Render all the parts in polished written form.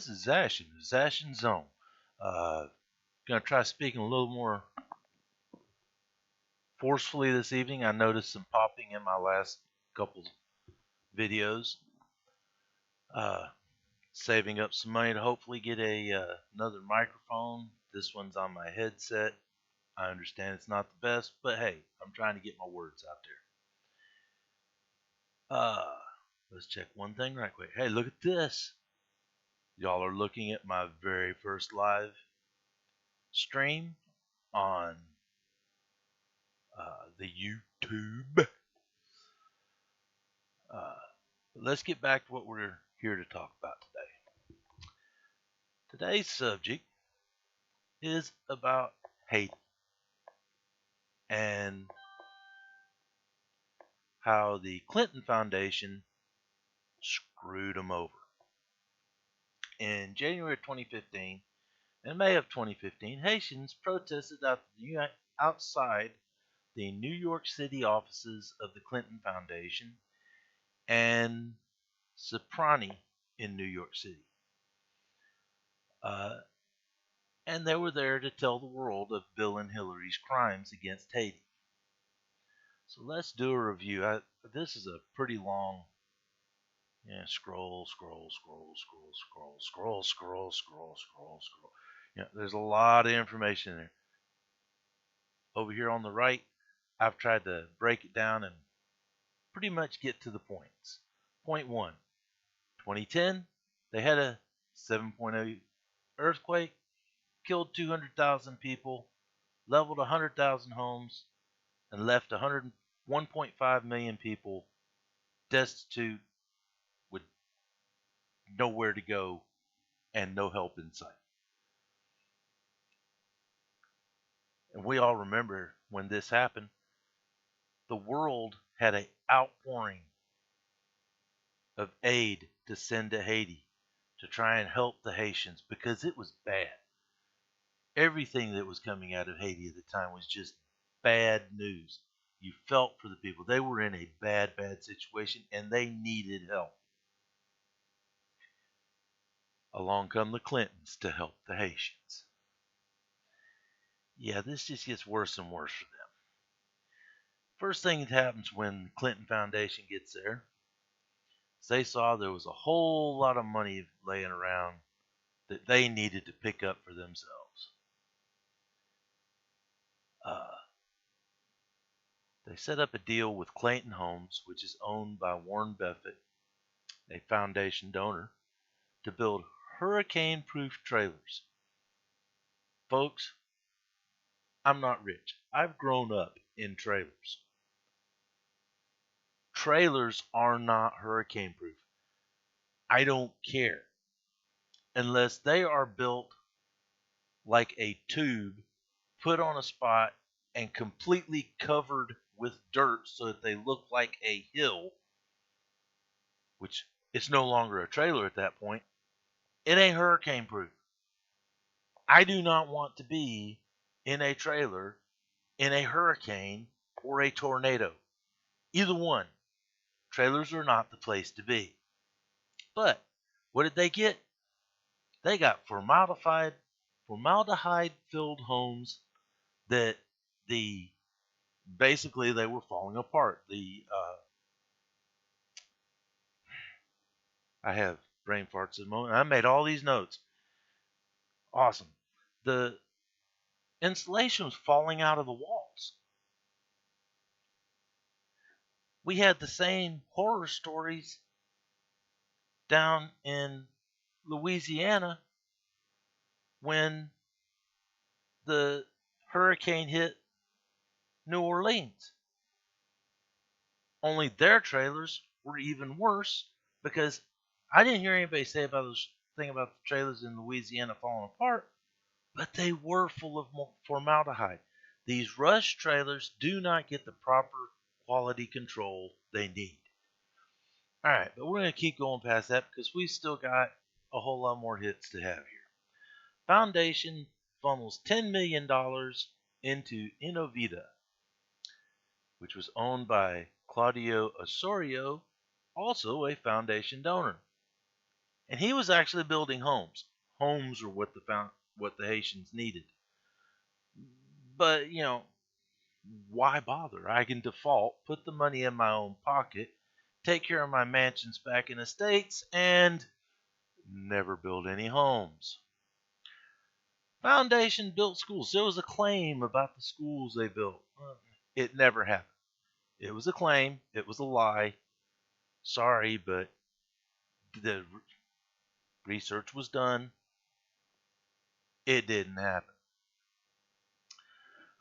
This is Zashin Zone. Gonna try speaking a little more forcefully this evening. I noticed some popping in my last couple videos. Uh, Saving up some money to hopefully get another microphone. This one's on my headset. I understand it's not the best, but hey, I'm trying to get my words out there. Let's check one thing right quick. Hey, look at this. Y'all are looking at my very first live stream on the YouTube. Uh, let's get back to what we're here to talk about today. Today's subject is about Haiti and how the Clinton Foundation screwed them over. In January of 2015 and May of 2015, Haitians protested outside the New York City offices of the Clinton Foundation and Soprani in New York City. Uh, and they were there to tell the world of Bill and Hillary's crimes against Haiti. So let's do a review. This is a pretty long. Yeah, scroll. Yeah, there's a lot of information there. Over here on the right, I've tried to break it down and pretty much get to the points. Point 1, 2010, they had a 7.0 earthquake, killed 200,000 people, leveled 100,000 homes, and left 1.5 million people destitute with nowhere to go and no help in sight. And we all remember when this happened, the world had an outpouring of aid to send to Haiti to try and help the Haitians because it was bad. Everything that was coming out of Haiti at the time was just bad news. You felt for the people. They were in a bad situation and they needed help. Along come the Clintons to help the Haitians. Yeah, this just gets worse and worse for them. First thing that happens when the Clinton Foundation gets there is they saw there was a whole lot of money laying around that they needed to pick up for themselves. They set up a deal with Clayton Homes, which is owned by Warren Buffett, a foundation donor, to build hurricane-proof trailers. Folks, I'm not rich. I've grown up in trailers. Trailers are not hurricane-proof. I don't care. Unless they are built like a tube, put on a spot, and completely covered with dirt so that they look like a hill, which it's no longer a trailer at that point. It ain't hurricane proof. I do not want to be in a trailer in a hurricane or a tornado. Either one. Trailers are not the place to be. But what did they get? They got formaldehyde filled homes that basically they were falling apart. I have brain farts at the moment. I made all these notes. Awesome. The insulation was falling out of the walls. We had the same horror stories down in Louisiana when the hurricane hit New Orleans. Only their trailers were even worse because I didn't hear anybody say about this thing about the trailers in Louisiana falling apart, but they were full of formaldehyde. These rush trailers do not get the proper quality control they need. All right, but we're going to keep going past that because we still got a whole lot more hits to have here. Foundation funnels $10 million into Innovita, which was owned by Claudio Osorio, also a foundation donor. and he was actually building homes. Homes are what the Haitians needed. But why bother? I can default, put the money in my own pocket, take care of my mansions back in the States, and never build any homes. Foundation built schools. There was a claim about the schools they built. It never happened. It was a claim. It was a lie. Sorry, but the research was done. It didn't happen.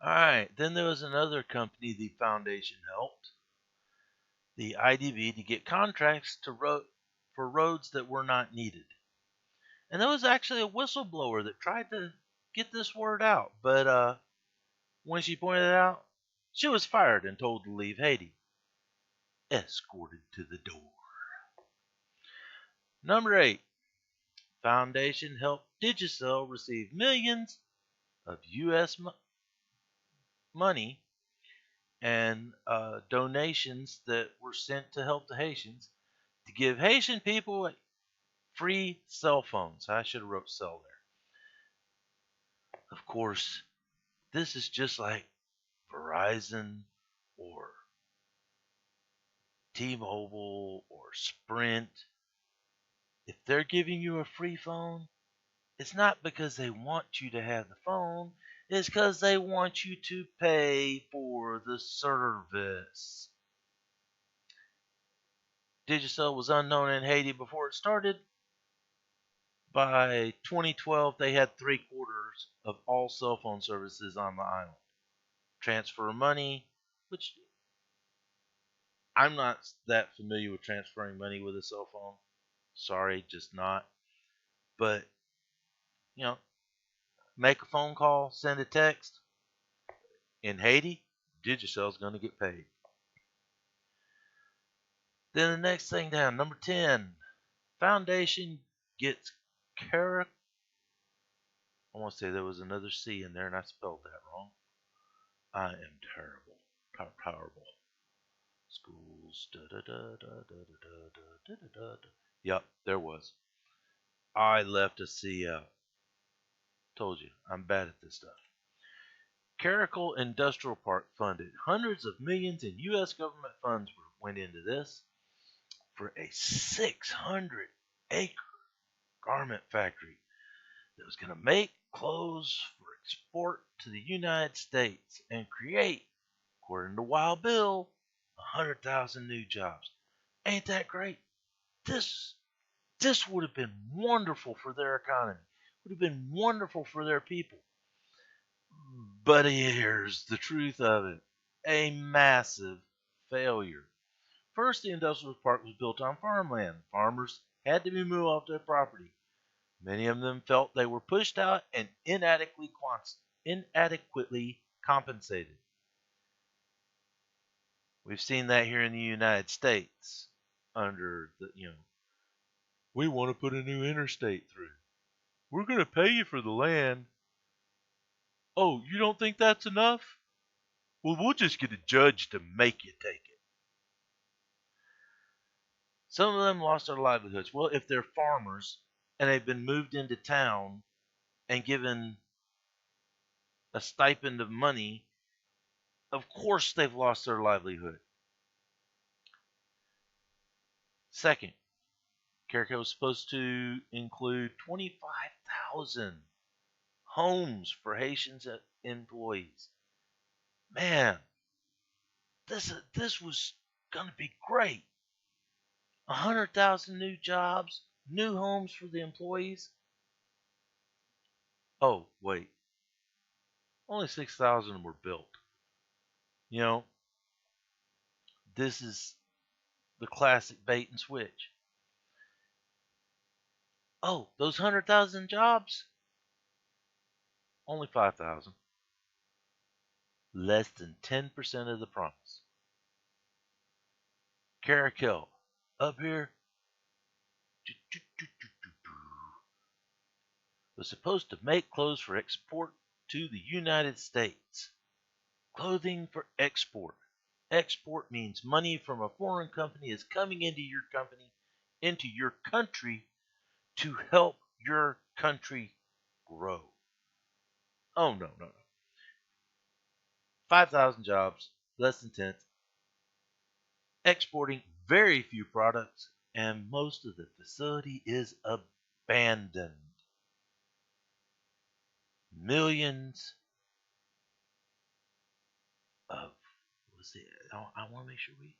All right. Then there was another company the foundation helped, the IDV, to get contracts for roads that were not needed. And there was actually a whistleblower that tried to get this word out, but when she pointed it out, she was fired and told to leave Haiti, escorted to the door. Number 8, Foundation helped Digicel receive millions of U.S. money and donations that were sent to help the Haitians to give Haitian people free cell phones. I should have wrote cell there. Of course, this is just like Verizon or T-Mobile or Sprint. If they're giving you a free phone, it's not because they want you to have the phone. It's because they want you to pay for the service. Digicel was unknown in Haiti before it started. By 2012, they had 3/4 of all cell phone services on the island. Transfer money, which I'm not that familiar with transferring money with a cell phone. Sorry, just not. But, you know, make a phone call, send a text. In Haiti, Digicel's going to get paid. Then the next thing down, number 10, Foundation gets I want to say there was another C in there and I spelled that wrong. I am terrible. Powerful. Schools. Yep, there was. I left a C out. Told you, I'm bad at this stuff. Caracal Industrial Park funded. Hundreds of millions in U.S. government funds went into this for a 600-acre garment factory that was going to make clothes for export to the United States and create, according to Wild Bill, 100,000 new jobs. Ain't that great? This would have been wonderful for their economy. Would have been wonderful for their people. But here's the truth of it. A massive failure. First, the industrial park was built on farmland. Farmers had to be moved off their property. Many of them felt they were pushed out and inadequately compensated. We've seen that here in the United States under we want to put a new interstate through. We're going to pay you for the land. Oh, you don't think that's enough? Well, we'll just get a judge to make you take it. Some of them lost their livelihoods. Well, if they're farmers and they've been moved into town and given a stipend of money, of course they've lost their livelihood. Second, Caracal was supposed to include 25,000 homes for Haitians employees. Man, this was going to be great. 100,000 new jobs, new homes for the employees. Oh, wait. Only 6,000 were built. This is the classic bait and switch. Oh, those 100,000 jobs? Only 5,000. Less than 10% of the promise. Caracal, up here, was supposed to make clothes for export to the United States. Clothing for export. Export means money from a foreign company is coming into your country to help your country grow. Oh, no, no, no. 5,000 jobs, less than 10, exporting very few products, and most of the facility is abandoned. Millions of, let's see, I want to make sure we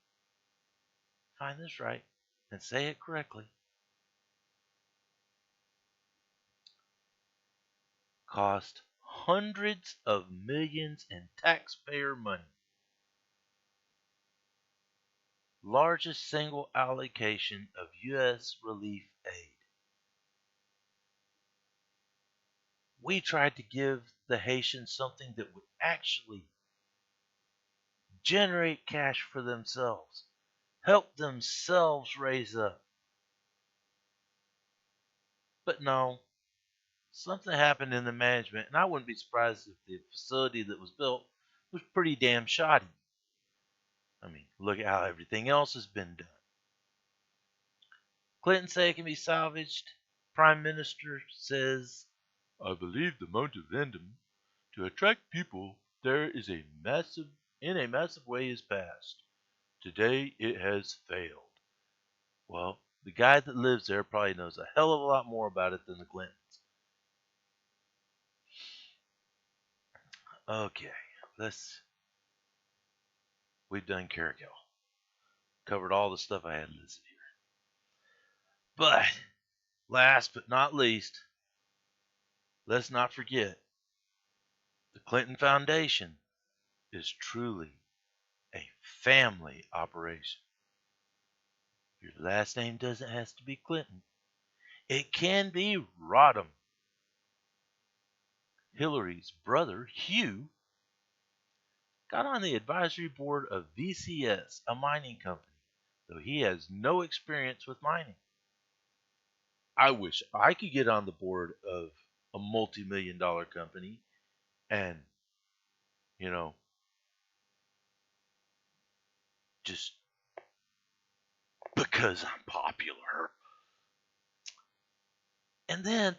find this right and say it correctly. Cost hundreds of millions in taxpayer money. Largest single allocation of U.S. relief aid. We tried to give the Haitians something that would actually generate cash for themselves, help themselves raise up. But no, something happened in the management, and I wouldn't be surprised if the facility that was built was pretty damn shoddy. I mean, look at how everything else has been done. Clinton say it can be salvaged. Prime Minister says, I believe the motivendum to attract people there is a massive way is past. Today it has failed. Well, the guy that lives there probably knows a hell of a lot more about it than the Clintons. Okay, let's. We've done Carrigal. Covered all the stuff I had listed here. But last but not least, let's not forget the Clinton Foundation is truly a family operation. Your last name doesn't have to be Clinton. It can be Rodham. Hillary's brother, Hugh, got on the advisory board of VCS, a mining company, though he has no experience with mining. I wish I could get on the board of a multi-million-dollar company and, you know, just because I'm popular. And then,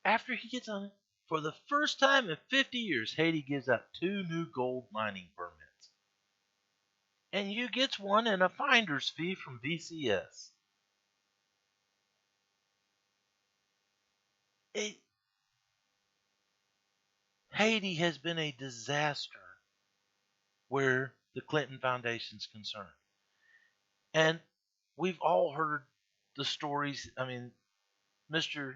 after he gets on it, for the first time in 50 years, Haiti gives out 2 new gold mining permits. And Hugh gets one and a finder's fee from VCS. It, Haiti has been a disaster where the Clinton Foundation's concerned. And we've all heard the stories. I mean, Mr.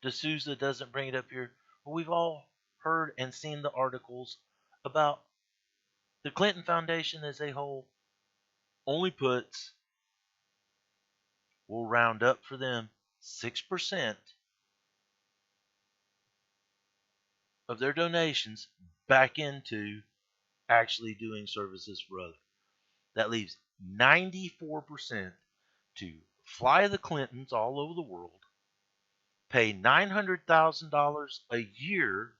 D'Souza doesn't bring it up here, but we've all heard and seen the articles about the Clinton Foundation as a whole only puts, we'll round up for them, 6% of their donations back into actually doing services for others. That leaves 94% to fly the Clintons all over the world, pay $900,000 a year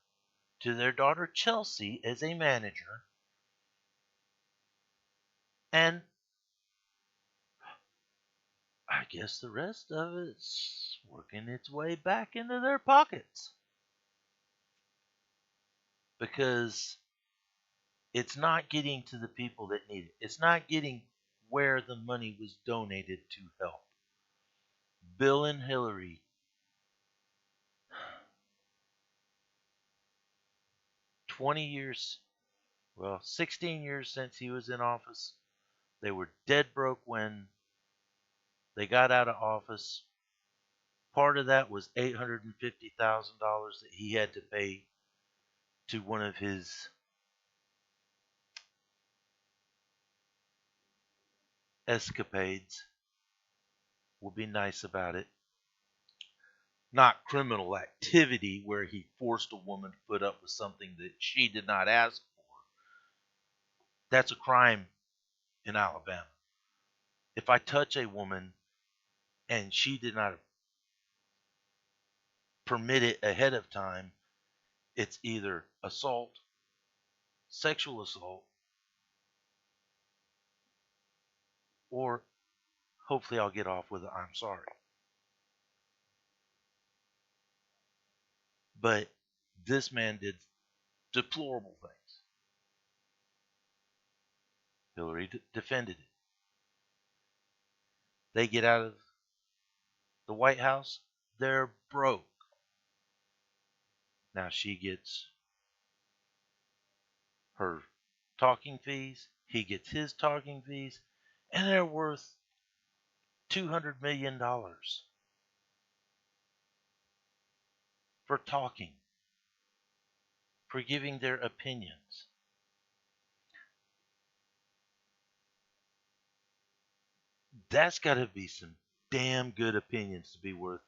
to their daughter Chelsea as a manager, and I guess the rest of it's working its way back into their pockets. Because it's not getting to the people that need it. It's not getting where the money was donated to help. Bill and Hillary, 20 years, well, 16 years since he was in office. They were dead broke when they got out of office. Part of that was $850,000 that he had to pay to one of his escapades. We'll be nice about it. Not criminal activity where he forced a woman to put up with something that she did not ask for. That's a crime in Alabama. If I touch a woman and she did not permit it ahead of time, it's either assault, sexual assault, or hopefully I'll get off with a I'm sorry. But this man did deplorable things. Hillary defended it. They get out of the White House, they're broke. Now she gets her talking fees, he gets his talking fees, and they're worth $200 million for talking, for giving their opinions. That's got to be some damn good opinions to be worth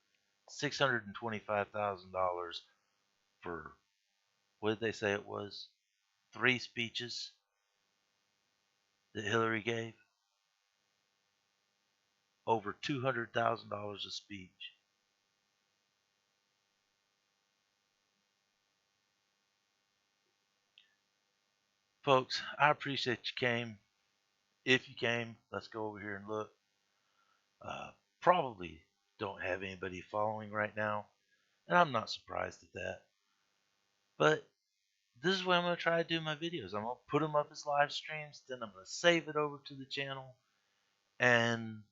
$625,000 for, what did they say it was? 3 speeches that Hillary gave? Over $200,000 a speech. Folks, I appreciate you came. If you came, let's go over here and look. Probably don't have anybody following right now, and I'm not surprised at that. But this is what I'm going to try to do my videos. I'm going to put them up as live streams, then I'm going to save it over to the channel, and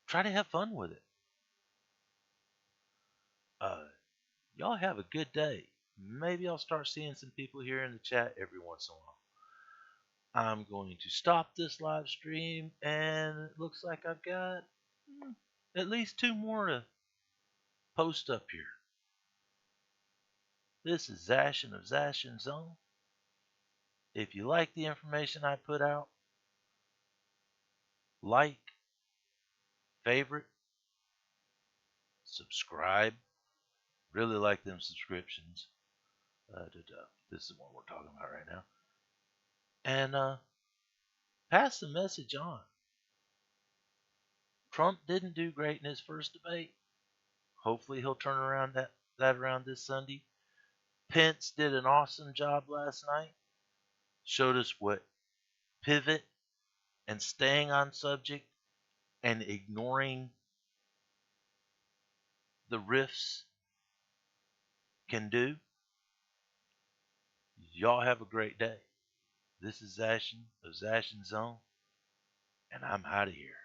try to have fun with it. Y'all have a good day. Maybe I'll start seeing some people here in the chat every once in a while. I'm going to stop this live stream, and it looks like I've got at least 2 more to post up here. This is Zashin of Zashin Zone. If you like the information I put out, like, favorite, subscribe. Really like them subscriptions. This is what we're talking about right now. And pass the message on. Trump didn't do great in his first debate. Hopefully he'll turn around that around this Sunday. Pence did an awesome job last night. Showed us what pivot and staying on subject and ignoring the riffs can do. Y'all have a great day. This is Zashin of Zashin Zone, and I'm out of here.